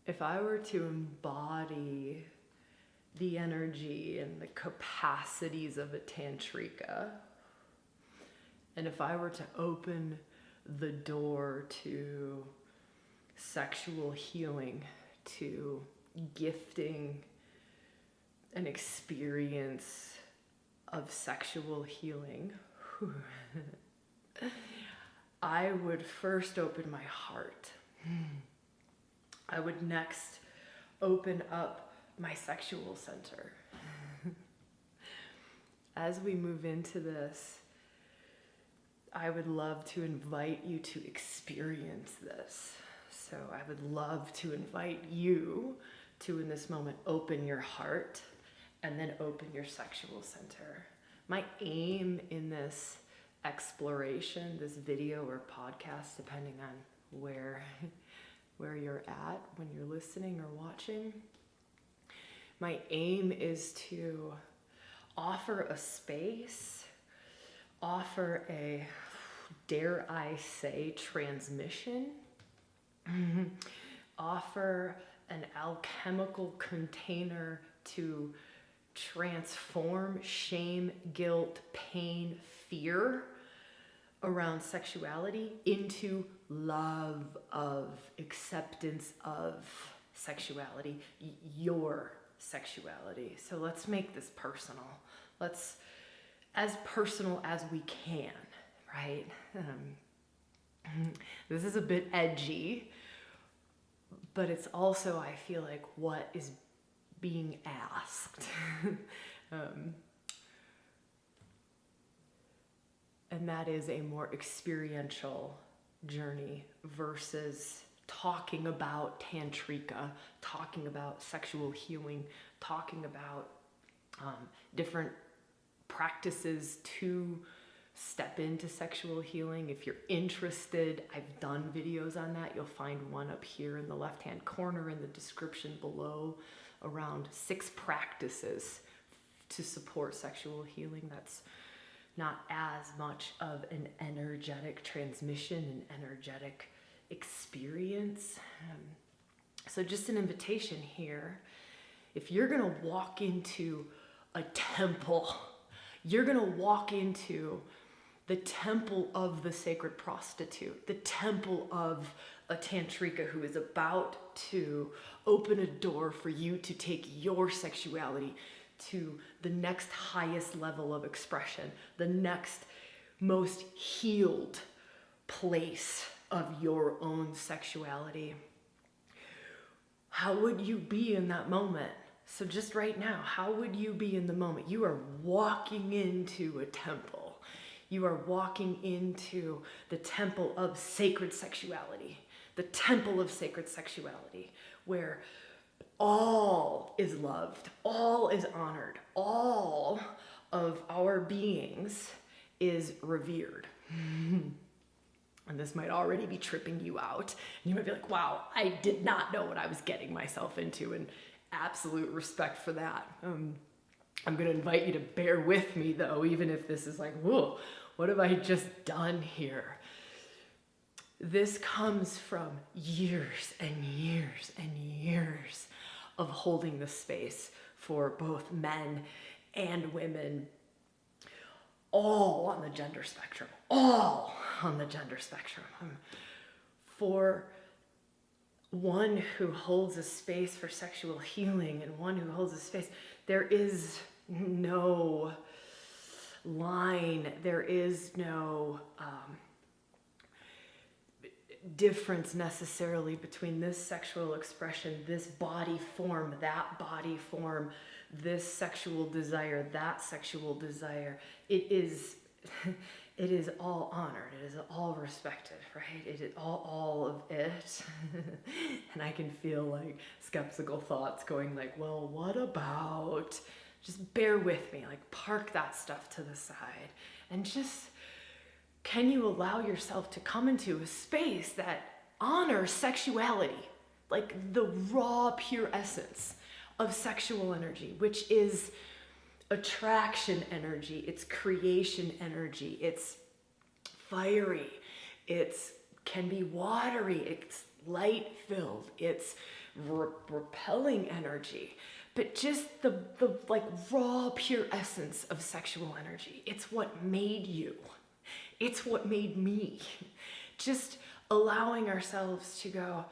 if I were to embody the energy and the capacities of a tantrika, and if I were to open the door to sexual healing, to gifting an experience of sexual healing, I would first open my heart. I would next open up my sexual center. As we move into this, I would love to invite you to experience this. So I would love to invite you to, in this moment, open your heart and then open your sexual center. My aim in this exploration, this video or podcast, depending on where you're at when you're listening or watching, my aim is to offer a space, offer a, dare I say, transmission, offer an alchemical container to transform shame, guilt, pain, fear around sexuality into love of, acceptance of sexuality, your sexuality. So let's make this personal. Let's, as personal as we can, right? This is a bit edgy, but it's also, I feel like, what is being asked. And that is a more experiential journey versus talking about tantrika, talking about sexual healing, talking about different practices to step into sexual healing. If you're interested, I've done videos on that. You'll find one up here in the left-hand corner in the description below, around 6 practices to support sexual healing. That's not as much of an energetic transmission, an energetic experience. So just an invitation here. If you're gonna walk into a temple, you're gonna walk into the temple of the sacred prostitute, the temple of a tantrika who is about to open a door for you to take your sexuality to the next highest level of expression, the next most healed place of your own sexuality. How would you be in that moment? So just right now, how would you be in the moment? You are walking into a temple. You are walking into the temple of sacred sexuality, the temple of sacred sexuality, where all is loved, all is honored, all of our beings is revered. And this might already be tripping you out. And you might be like, wow, I did not know what I was getting myself into, and absolute respect for that. I'm gonna invite you to bear with me though, even if this is like, whoa, what have I just done here? This comes from years and years and years of holding the space for both men and women, all on the gender spectrum, all on the gender spectrum. For one who holds a space for sexual healing and one who holds a space, there is no line, there is no difference necessarily between this sexual expression, this body form, that body form, this sexual desire, that sexual desire. It is all honored, it is all respected, right? It is all of it. And I can feel like skeptical thoughts going like, well, what about, just bear with me, like park that stuff to the side and just, can you allow yourself to come into a space that honors sexuality, like the raw, pure essence of sexual energy, which is attraction energy, it's creation energy, it's fiery, it's can be watery, it's light-filled, it's repelling energy, but just the like raw, pure essence of sexual energy. It's what made you. It's what made me. Just allowing ourselves to go,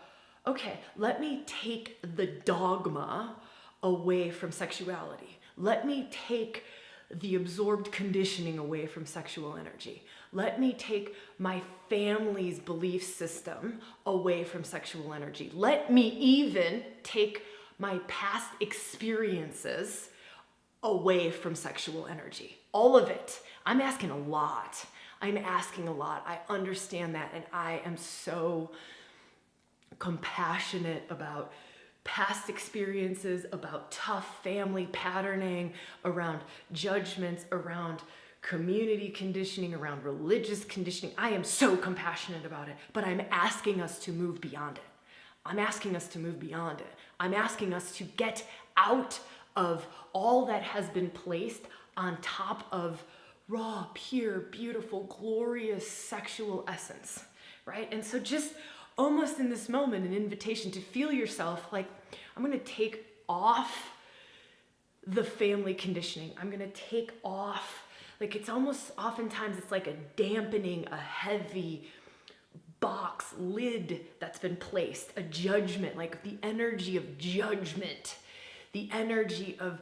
okay, let me take the dogma away from sexuality. Let me take the absorbed conditioning away from sexual energy. Let me take my family's belief system away from sexual energy. Let me even take my past experiences away from sexual energy. All of it. I'm asking a lot. I'm asking a lot. I understand that, and I am so compassionate about past experiences, about tough family patterning, around judgments, around community conditioning, around religious conditioning. I am so compassionate about it, but I'm asking us to move beyond it. I'm asking us to move beyond it. I'm asking us to get out of all that has been placed on top of raw, pure, beautiful, glorious sexual essence, right? And so just almost in this moment, an invitation to feel yourself like, I'm gonna take off the family conditioning. I'm gonna take off, like it's almost oftentimes it's like a dampening, a heavy box, lid that's been placed, a judgment, like the energy of judgment, the energy of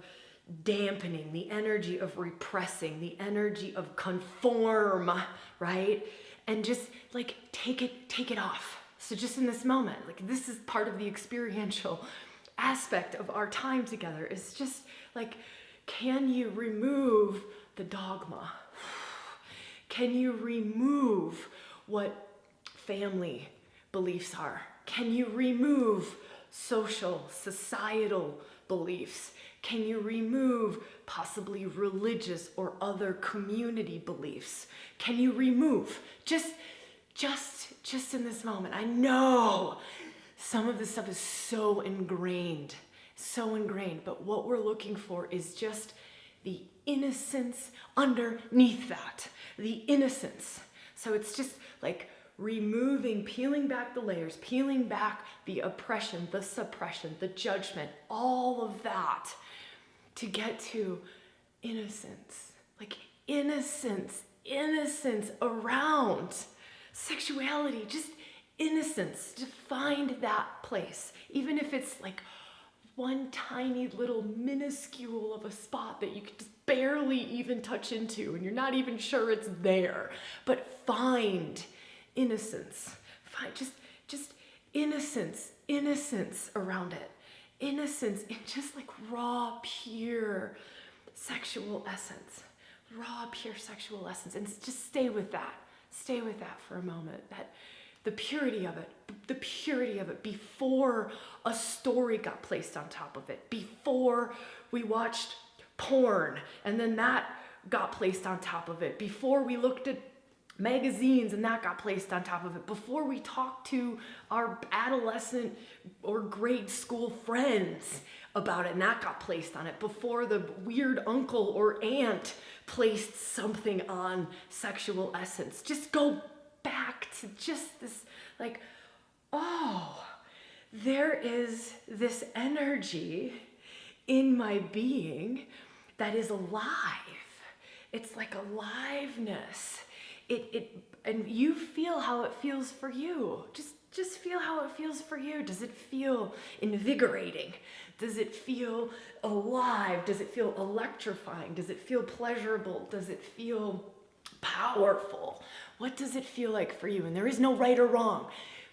dampening, the energy of repressing, the energy of conform, right? And just like take it off. So just in this moment, like this is part of the experiential aspect of our time together, is just like, can you remove the dogma? Can you remove what family beliefs are? Can you remove social, societal beliefs? Can you remove possibly religious or other community beliefs? Can you remove just in this moment? I know some of this stuff is so ingrained, but what we're looking for is just the innocence underneath that, the innocence. So it's just like removing, peeling back the layers, peeling back the oppression, the suppression, the judgment, all of that to get to innocence, like innocence around sexuality, just innocence, to find that place, even if it's like one tiny little minuscule of a spot that you could just barely even touch into and you're not even sure it's there, but find innocence, find just innocence around it, innocence in just like raw, pure sexual essence, and just stay with that for a moment, that the purity of it before a story got placed on top of it, before we watched porn and then that got placed on top of it, before we looked at magazines and that got placed on top of it, before we talked to our adolescent or grade school friends about it and that got placed on it, before the weird uncle or aunt placed something on sexual essence. Just go back to just this, like, oh, there is this energy in my being that is alive. It's like aliveness. And you feel how it feels for you. Just feel how it feels for you. Does it feel invigorating? Does it feel alive? Does it feel electrifying? Does it feel pleasurable? Does it feel powerful? What does it feel like for you? And there is no right or wrong,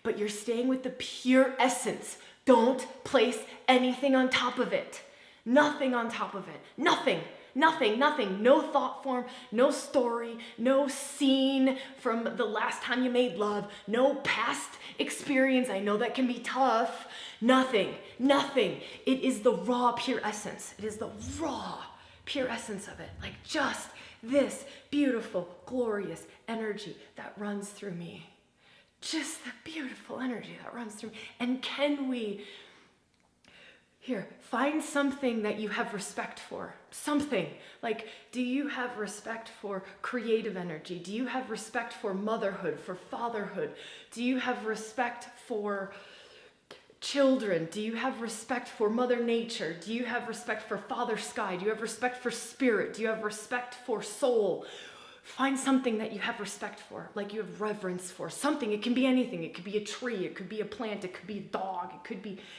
but you're staying with the pure essence. Don't place anything on top of it. Nothing on top of it. Nothing. No thought form, no story, no scene from the last time you made love, no past experience. I know that can be tough. Nothing. It is the raw, pure essence. It is the raw, pure essence of it. Like just this beautiful, glorious energy that runs through me. Just the beautiful energy that runs through me. And can we, here, find something that you have respect for. Something. Like, do you have respect for creative energy? Do you have respect for motherhood, for fatherhood? Do you have respect for children? Do you have respect for Mother Nature? Do you have respect for Father Sky? Do you have respect for spirit? Do you have respect for soul? Find something that you have respect for, like you have reverence for. Something, it can be anything. It could be a tree, it could be a plant, it could be a dog,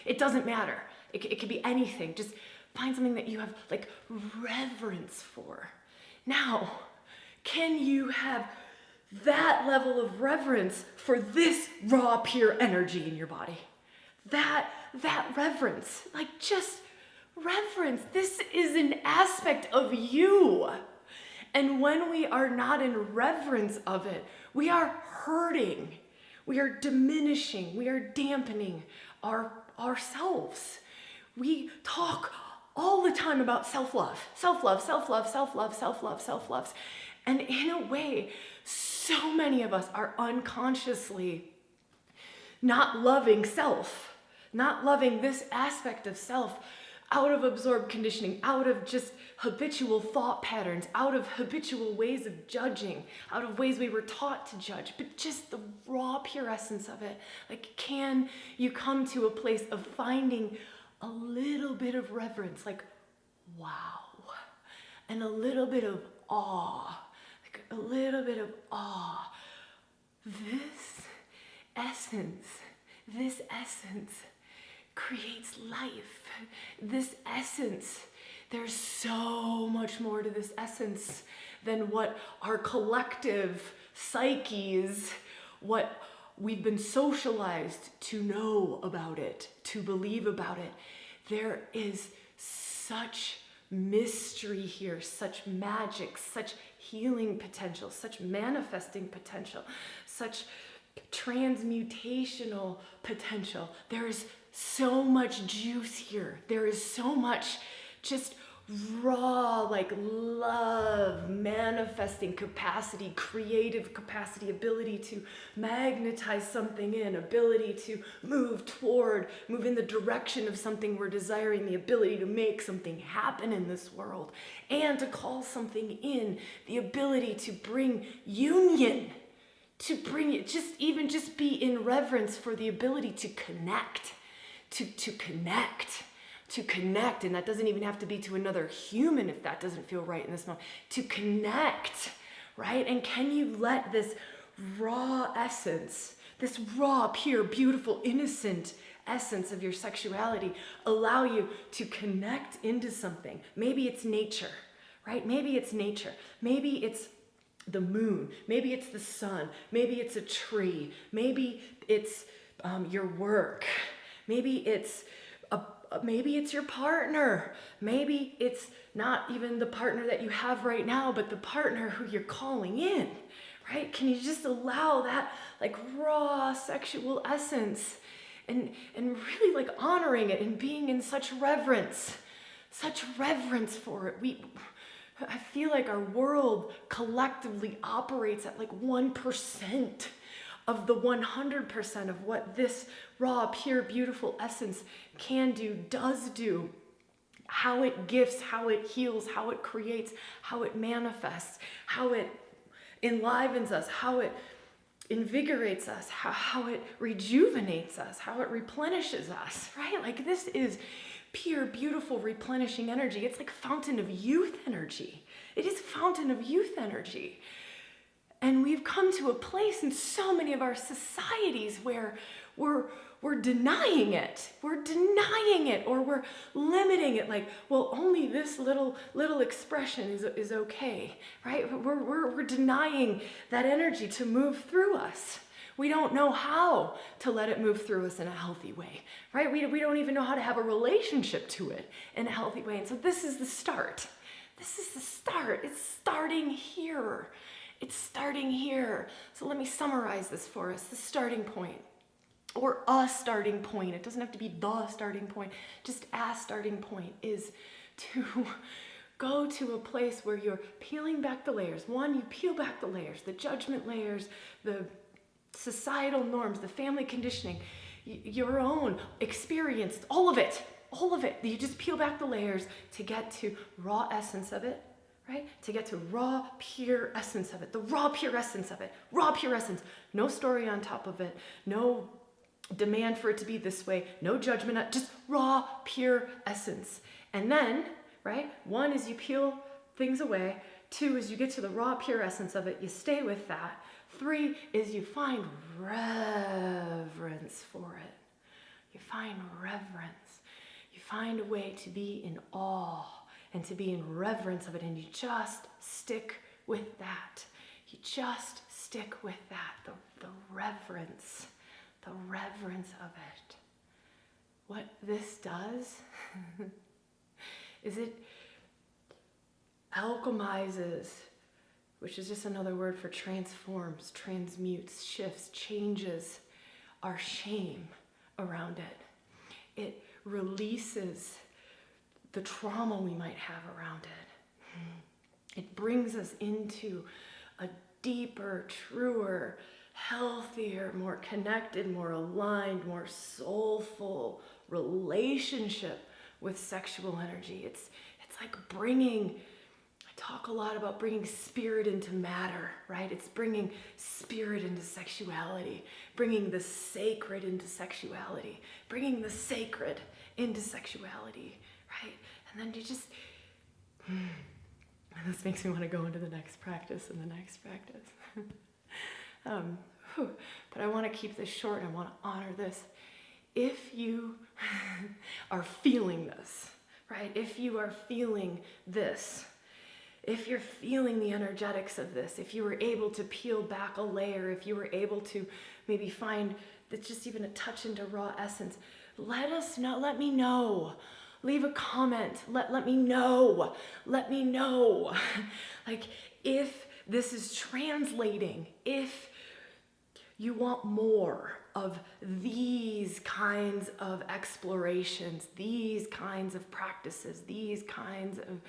it doesn't matter. It could be anything. Just find something that you have like reverence for. Now, can you have that level of reverence for this raw, pure energy in your body? That reverence, like just reverence. This is an aspect of you. And when we are not in reverence of it, we are hurting, we are diminishing, we are dampening ourselves. We talk all the time about self-love, self-love, self-love, self-love, self-love, self-love. And in a way, so many of us are unconsciously not loving self, not loving this aspect of self, out of absorbed conditioning, out of just habitual thought patterns, out of habitual ways of judging, out of ways we were taught to judge, but just the raw, pure essence of it. Like, can you come to a place of finding a little bit of reverence, like, wow, and a little bit of awe, like a little bit of awe. This essence creates life. This essence, there's so much more to this essence than what our collective psyches, what we've been socialized to know about it, to believe about it. There is such mystery here, such magic, such healing potential, such manifesting potential, such transmutational potential. There is so much juice here. There is so much just raw, like love, manifesting capacity, creative capacity, ability to magnetize something in, ability to move in the direction of something we're desiring, the ability to make something happen in this world, and to call something in, the ability to bring union, to bring it, just be in reverence for the ability to connect, to connect, and that doesn't even have to be to another human if that doesn't feel right in this moment, to connect, right? And can you let this raw essence, this raw, pure, beautiful, innocent essence of your sexuality allow you to connect into something? Maybe it's nature, right? Maybe it's nature. Maybe it's the moon. Maybe it's the sun. Maybe it's a tree. Maybe it's your work. Maybe it's your partner. Maybe it's not even the partner that you have right now, but the partner who you're calling in, right? Can you just allow that like raw sexual essence and really like honoring it and being in such reverence for it? I feel like our world collectively operates at like 1% of the 100% of what this raw, pure, beautiful essence can do, does do, how it gifts, how it heals, how it creates, how it manifests, how it enlivens us, how it invigorates us, how it rejuvenates us, how it replenishes us, right? Like this is pure, beautiful, replenishing energy. It's like fountain of youth energy. It is fountain of youth energy. And we've come to a place in so many of our societies where we're denying it. We're denying it, or we're limiting it. Like, well, only this little expression is okay, right? We're denying that energy to move through us. We don't know how to let it move through us in a healthy way, right? We don't even know how to have a relationship to it in a healthy way. And so this is the start. This is the start. It's starting here. It's starting here. So let me summarize this for us. The starting point, or a starting point. It doesn't have to be the starting point. Just a starting point is to go to a place where you're peeling back the layers. One, you peel back the layers, the judgment layers, the societal norms, the family conditioning, your own experience, all of it. You just peel back the layers to get to raw essence of it, right? To get to raw, pure essence of it, the raw, pure essence of it, raw, pure essence. No story on top of it, no demand for it to be this way, no judgment, just raw, pure essence. And then, right, 1 is you peel things away, 2 is you get to the raw, pure essence of it, you stay with that. 3 is you find reverence for it. You find reverence. You find a way to be in awe and to be in reverence of it, and you just stick with that. You just stick with that, the reverence of it. What this does is it alchemizes, which is just another word for transforms, transmutes, shifts, changes our shame around it. It releases the trauma we might have around it. It brings us into a deeper, truer, healthier, more connected, more aligned, more soulful relationship with sexual energy. It's like bringing, I talk a lot about bringing spirit into matter, right? It's bringing spirit into sexuality, bringing the sacred into sexuality, bringing the sacred into sexuality, right? And then you just, and this makes me want to go into the next practice and the next practice. But I want to keep this short and I want to honor this. If you are feeling this, right? If you are feeling this, if you're feeling the energetics of this, if you were able to peel back a layer, if you were able to maybe find that just even a touch into raw essence, let us know, let me know. Leave a comment, let me know, like if this is translating, if you want more of these kinds of explorations, these kinds of practices, these kinds of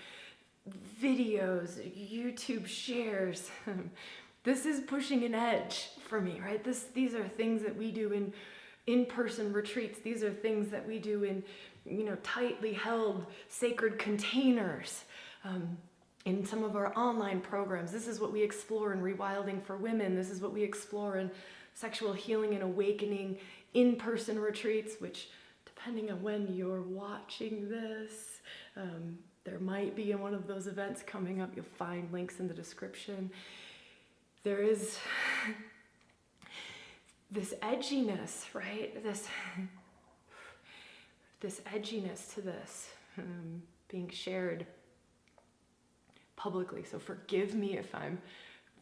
videos, YouTube shares, this is pushing an edge for me, right? These are things that we do in-person retreats. These are things that we do in, tightly held sacred containers. In some of our online programs, this is what we explore in ReWilding for women. This is what we explore in sexual healing and awakening in-person retreats, which, depending on when you're watching this, there might be in one of those events coming up. You'll find links in the description. There is this edginess, right? This edginess to this being shared publicly. So forgive me if I'm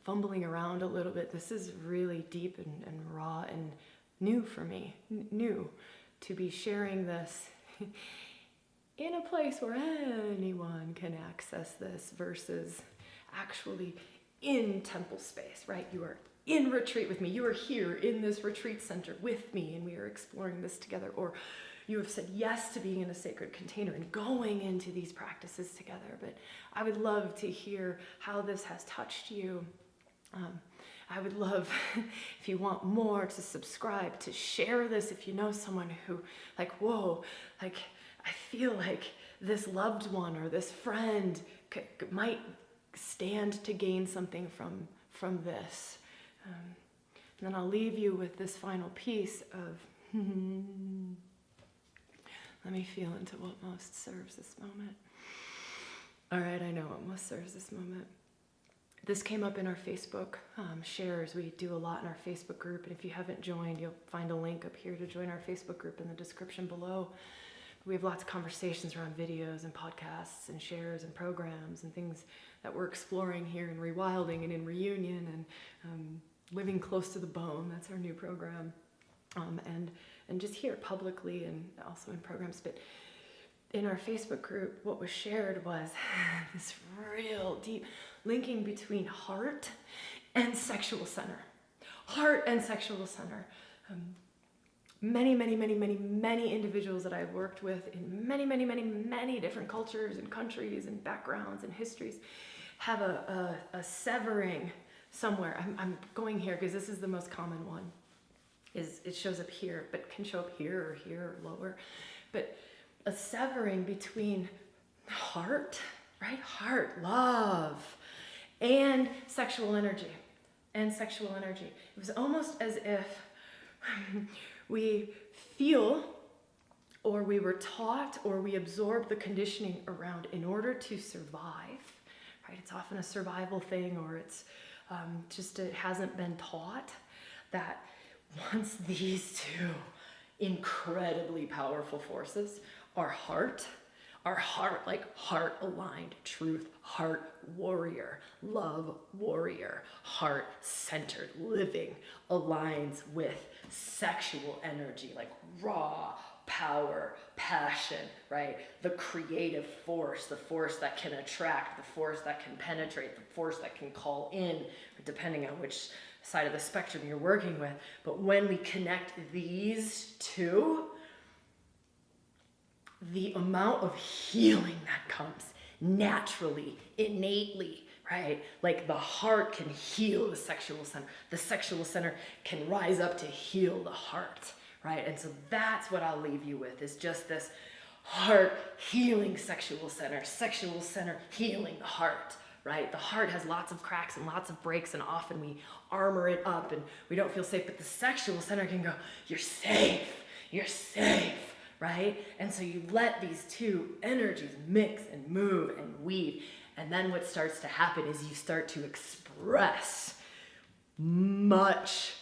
fumbling around a little bit. This is really deep and raw and new for me, new to be sharing this in a place where anyone can access this versus actually in temple space, right? You are in retreat with me. You are here in this retreat center with me and we are exploring this together. Or you have said yes to being in a sacred container and going into these practices together. But I would love to hear how this has touched you. I would love, if you want more, to subscribe, to share this if you know someone who, like, whoa, like, I feel like this loved one or this friend might stand to gain something from this. And then I'll leave you with this final piece of, let me feel into what most serves this moment. All right, I know what most serves this moment. This came up in our Facebook shares. We do a lot in our Facebook group, and if you haven't joined, you'll find a link up here to join our Facebook group in the description below. We have lots of conversations around videos and podcasts and shares and programs and things that we're exploring here in ReWilding and in Reunion and Living Close to the Bone. That's our new program. And just here publicly and also in programs. But in our Facebook group, what was shared was this real deep linking between heart and sexual center. Heart and sexual center. Many individuals that I've worked with in many different cultures and countries and backgrounds and histories have a severing somewhere. I'm going here because this is the most common one. It shows up here, but can show up here or lower. But a severing between heart, right? Heart, love, and sexual energy. It was almost as if We feel, or we were taught, or we absorb the conditioning around in order to survive, right? It's often a survival thing, or it's it hasn't been taught that once these two incredibly powerful forces, our heart, like heart aligned, truth, heart warrior, love warrior, heart centered living aligns with sexual energy, like raw power, passion, right? The creative force, the force that can attract, the force that can penetrate, the force that can call in, depending on which side of the spectrum you're working with. But when we connect these two, the amount of healing that comes naturally, innately, right? Like the heart can heal the sexual center can rise up to heal the heart, right? And so that's what I'll leave you with, is just this heart healing sexual center healing the heart, right? The heart has lots of cracks and lots of breaks, and often we armor it up and we don't feel safe, but the sexual center can go, you're safe, right? And so you let these two energies mix and move and weave, and then what starts to happen is you start to express much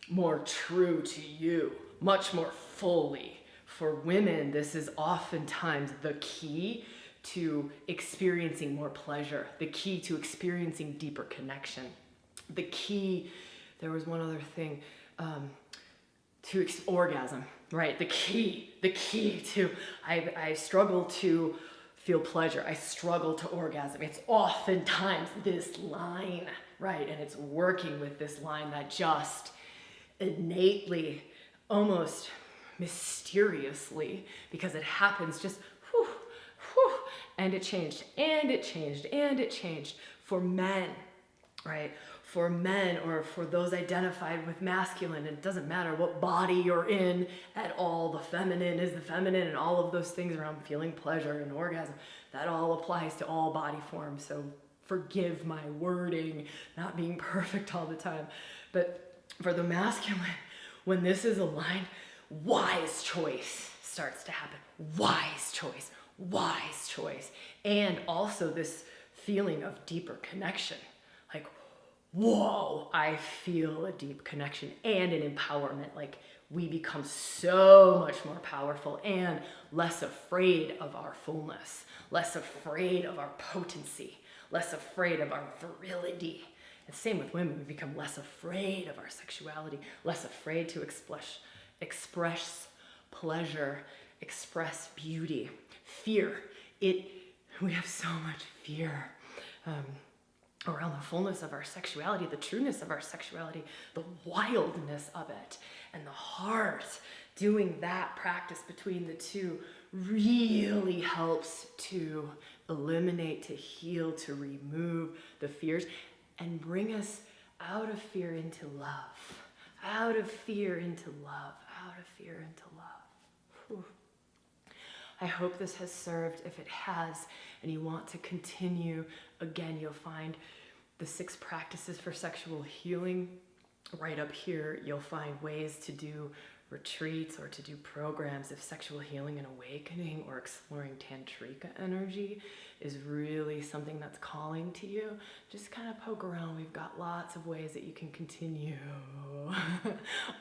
more true to you, much more fully. For women, this is oftentimes the key to experiencing more pleasure, the key to experiencing deeper connection, the key, there was one other thing, to orgasm, right? The key to, I struggle to feel pleasure, I struggle to orgasm. It's oftentimes this line, right? And it's working with this line that just innately, almost mysteriously, because it happens just whew, whew, and it changed for men, right? For men, or for those identified with masculine, it doesn't matter what body you're in at all, the feminine is the feminine, and all of those things around feeling pleasure and orgasm, that all applies to all body forms. So forgive my wording, not being perfect all the time. But for the masculine, when this is aligned, wise choice starts to happen. Wise choice. And also this feeling of deeper connection. Like, whoa, I feel a deep connection and an empowerment. Like, we become so much more powerful and less afraid of our fullness, less afraid of our potency, less afraid of our virility. And same with women, we become less afraid of our sexuality, less afraid to express pleasure, express beauty. Fear, we have so much fear around the fullness of our sexuality, the trueness of our sexuality, the wildness of it. And the heart, doing that practice between the two really helps to eliminate, to heal, to remove the fears and bring us out of fear into love, out of fear into love, out of fear into love. Whew. I hope this has served. If it has, and you want to continue, again, you'll find the 6 practices for sexual healing right up here. You'll find ways to do retreats or to do programs if sexual healing and awakening or exploring tantrika energy is really something that's calling to you. Just kind of poke around. We've got lots of ways that you can continue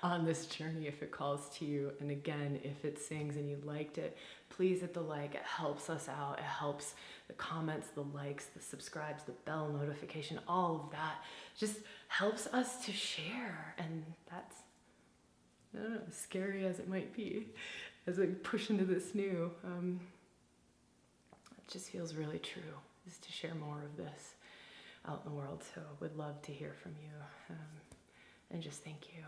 on this journey if it calls to you. And again, if it sings and you liked it, please hit the like. It helps us out. It helps the comments, the likes, the subscribes, the bell notification, all of that just helps us to share. And that's, I don't know, as scary as it might be, as we push into this new, it just feels really true, is to share more of this out in the world. So would love to hear from you, and just thank you.